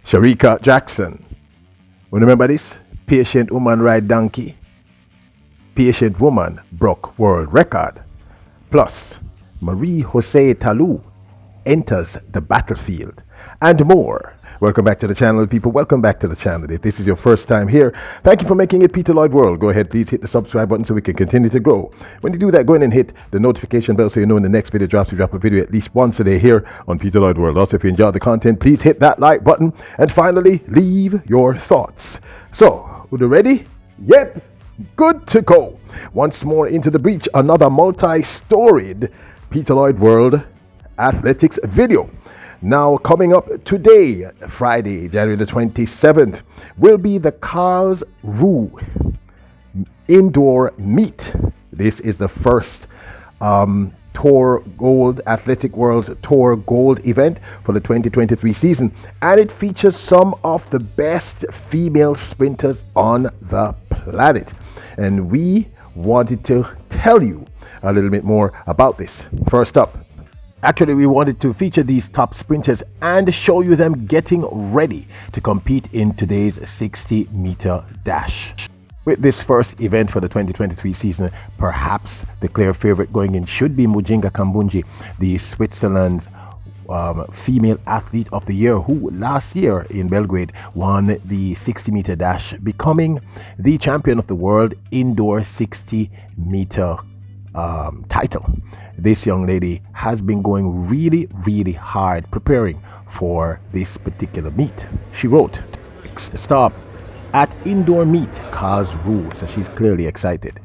Sharika Jackson. Remember this? Patient woman ride donkey. Patient woman broke world record. Plus, Jose Talu enters the battlefield and more. Welcome back to the channel, people. Welcome back to the channel. If this is your first time here, thank you for making it Peter Lloyd World. Go ahead, please hit the subscribe button so we can continue to grow. When you do that, go in and hit the notification bell so you know when the next video drops. We drop a video at least once a day here on Peter Lloyd World. Also, if you enjoy the content, please hit that like button. And finally, leave your thoughts. So, are you ready? Yep, good to go. Once more into the breach, another multi-storied Peter Lloyd World athletics video. Now, coming up today, Friday, January the 27th, will be the Karlsruhe indoor meet. This is the first Tour Gold Athletic World Tour Gold event for the 2023 season, and it features some of the best female sprinters on the planet. And we wanted to tell you a little bit more about this. First up, actually, we wanted to feature these top sprinters and show you them getting ready to compete in today's 60-meter dash. With this first event for the 2023 season, perhaps the clear favorite going in should be Mujinga Kambunji, the Switzerland's female athlete of the year, who last year in Belgrade won the 60-meter dash, becoming the champion of the world indoor 60-meter title. This young lady has been going really hard preparing for this particular meet. She wrote, "Stop at indoor meet Karlsruhe," so she's clearly excited.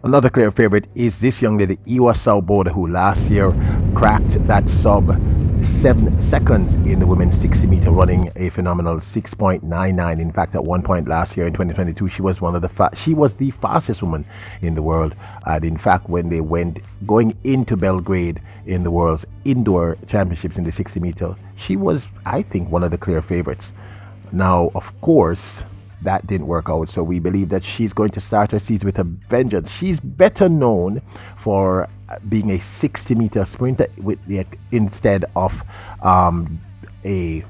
Another clear favorite is this young lady, Iwa Sauboda, who last year cracked that sub 7 seconds in the women's 60-meter, running a phenomenal 6.99. In fact, at one point last year in 2022, she was the fastest woman in the world. And in fact, when they went going into Belgrade in the world's indoor championships in the 60-meter, she was, I think, one of the clear favorites. Now, of course, that didn't work out, so we believe that she's going to start her season with a vengeance. She's better known for being a 60-meter sprinter instead of a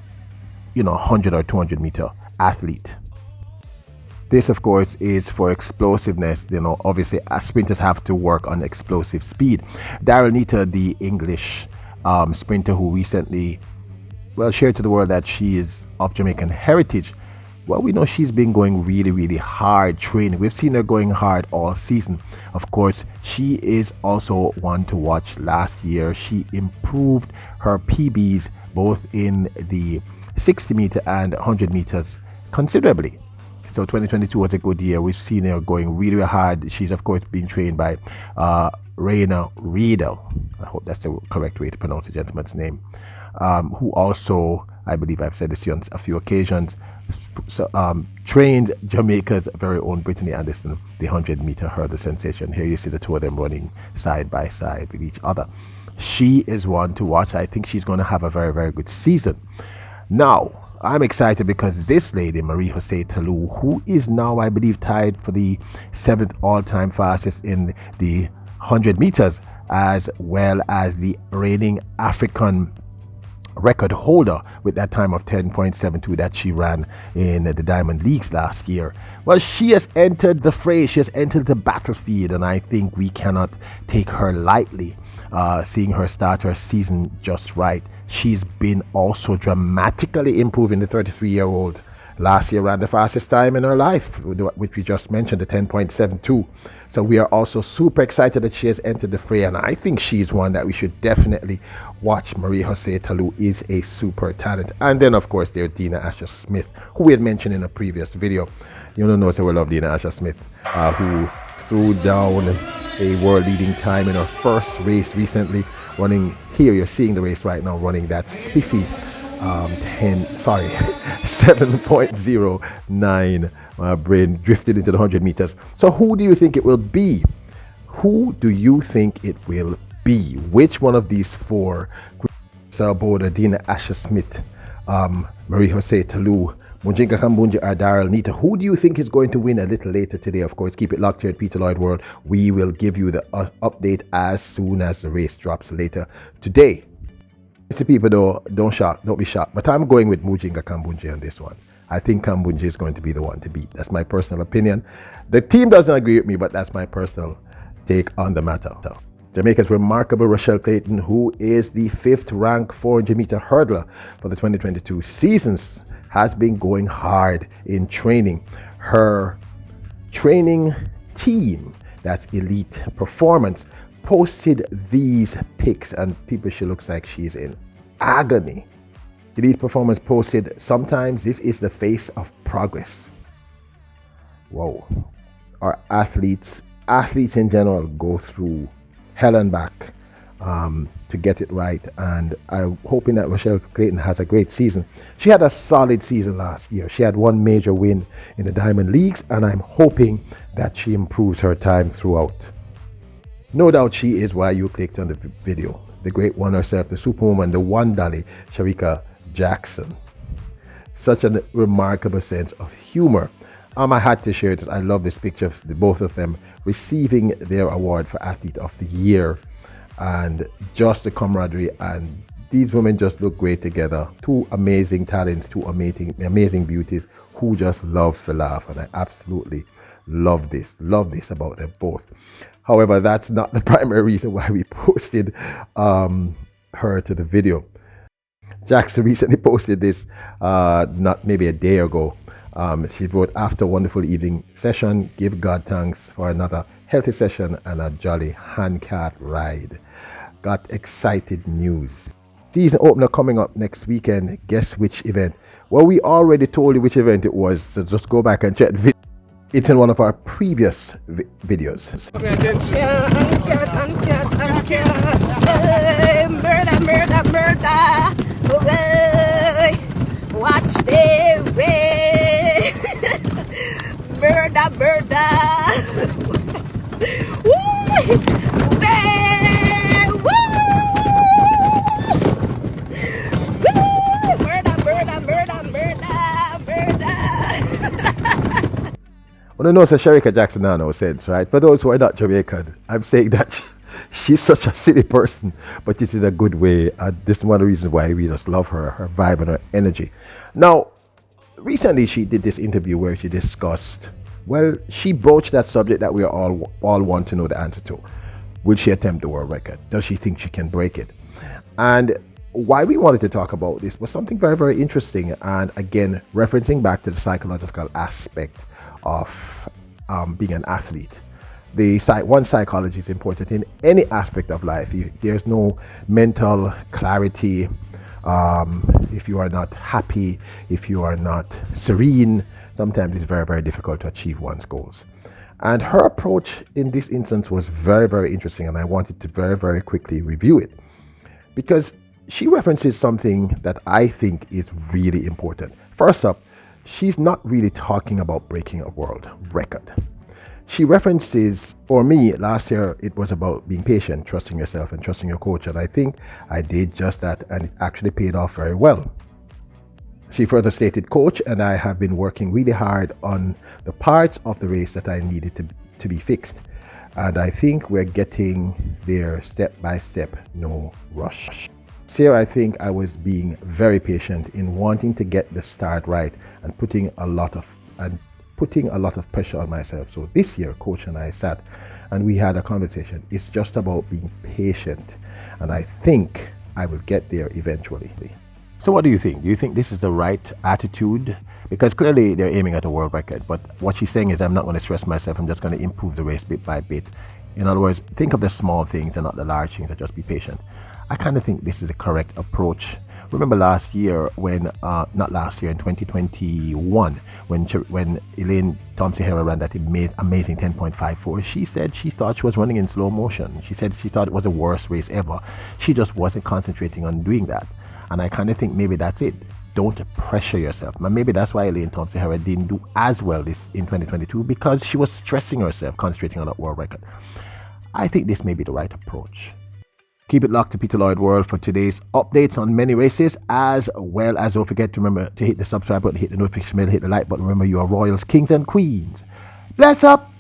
100 or 200 meter athlete. This, of course, is for explosiveness. Obviously, sprinters have to work on explosive speed. Daryl Nita, the English sprinter who recently shared to the world that she is of Jamaican heritage, we know she's been going really hard training. We've seen her going hard all season. Of course, she is also one to watch. Last year, she improved her PBs both in the 60 meter and 100 meters considerably. So 2022 was a good year. We've seen her going really hard. She's, of course, been trained by Raina Riedel. I hope that's the correct way to pronounce the gentleman's name. Who also, I believe I've said this on a few occasions, trained Jamaica's very own Brittany Anderson, the 100-meter hurdle sensation. Here you see the two of them running side by side with each other. She is one to watch. I think she's going to have a very good season. Now, I'm excited because this lady, Jose Talu, who is now, I believe, tied for the 7th all-time fastest in the 100 meters, as well as the reigning African record holder with that time of 10.72 that she ran in the Diamond Leagues last year. She has entered the fray. She has entered the battlefield, and I think we cannot take her lightly. Seeing her start her season just right. She's been also dramatically improving. The 33-year-old last year ran the fastest time in her life, which we just mentioned, the 10.72. So we are also super excited that she has entered the fray, and I think she's one that we should definitely watch. Jose Talu is a super talent. And then, of course, there's Dina Asher Smith, who we had mentioned in a previous video. You don't know, so we love Dina Asher Smith, who threw down a world-leading time in her first race recently, running, here you're seeing the race right now, running that spiffy 7.09. My brain drifted into the 100 meters. So who do you think it will be? Who do you think it will be? Which one of these four, Sauboda, Dina Asher Smith, Jose Talu, Mujinga Kambunji, or Daryl Nita, who do you think is going to win a little later today? Of course, keep it locked here at Peter Lloyd World. We will give you the update as soon as the race drops later today. See people though, don't be shocked. But I'm going with Mujinga Kambunji on this one. I think Kambunji is going to be the one to beat. That's my personal opinion. The team doesn't agree with me, but that's my personal take on the matter. Jamaica's remarkable Rochelle Clayton, who is the 5th ranked 400-meter hurdler for the 2022 seasons, has been going hard in training. Her training team, that's Elite Performance, posted these pics, and people, she looks like she's in agony. Elite Performance posted, "Sometimes this is the face of progress." Whoa. Our athletes in general go through hell and back to get it right, and I'm hoping that Rochelle Clayton has a great season. She had a solid season last year. She had one major win in the Diamond Leagues, and I'm hoping that she improves her time throughout. No doubt she is why you clicked on the video. The great one herself, the superwoman, the one dolly, Sharika Jackson. Such a remarkable sense of humor. I had to share this. I love this picture of the both of them receiving their award for Athlete of the Year, and just the camaraderie, and these women just look great together. Two amazing talents, two amazing beauties who just love to laugh, and I absolutely love this about them both. However, that's not the primary reason why we posted her to the video. Jackson recently posted this not maybe a day ago. She wrote, "After a wonderful evening session, give God thanks for another healthy session and a jolly handcat ride. Got excited news. Season opener coming up next weekend. Guess which event?" Well, we already told you which event it was, so just go back and check the video. It's in one of our previous videos. Watch the rain. Murder. Well, no, so Sharika Jackson now no sense, right? For those who are not Jamaican, I'm saying that she's such a silly person, but it's in a good way. This is one of the reasons why we just love her vibe and her energy. Now, recently she did this interview where she discussed, well, she broached that subject that we all want to know the answer to. Will she attempt the world record? Does she think she can break it? And why we wanted to talk about this was something very, very interesting, and again, referencing back to the psychological aspect of being an athlete. One, psychology is important in any aspect of life. There's no mental clarity if you are not happy, if you are not serene. Sometimes it's very, very difficult to achieve one's goals. And her approach in this instance was very, very interesting, and I wanted to very, very quickly review it, because she references something that I think is really important. First up, she's not really talking about breaking a world record. She references, for me, last year it was about being patient, trusting yourself and trusting your coach, and I think I did just that, and it actually paid off very well. She further stated, "Coach and I have been working really hard on the parts of the race that I needed to be fixed, and I think we're getting there step by step, no rush." Here I think I was being very patient in wanting to get the start right and putting a lot of pressure on myself. So this year, coach and I sat and we had a conversation. It's just about being patient, and I think I will get there eventually. So what do you think? Do you think this is the right attitude? Because clearly they're aiming at a world record, but what she's saying is, I'm not going to stress myself, I'm just going to improve the race bit by bit. In other words, think of the small things and not the large things, and just be patient. I kind of think this is the correct approach. Remember last year when, not last year, in 2021, when Elaine Thompson-Herah ran that amazing 10.54, she said she thought she was running in slow motion. She said she thought it was the worst race ever. She just wasn't concentrating on doing that. And I kind of think maybe that's it. Don't pressure yourself. And maybe that's why Elaine Thompson-Herah didn't do as well this in 2022, because she was stressing herself, concentrating on that world record. I think this may be the right approach. Keep it locked to Peter Lloyd World for today's updates on many races, as well as don't forget to remember to hit the subscribe button, hit the notification bell, hit the like button. Remember, you are royals, kings and queens. Bless up!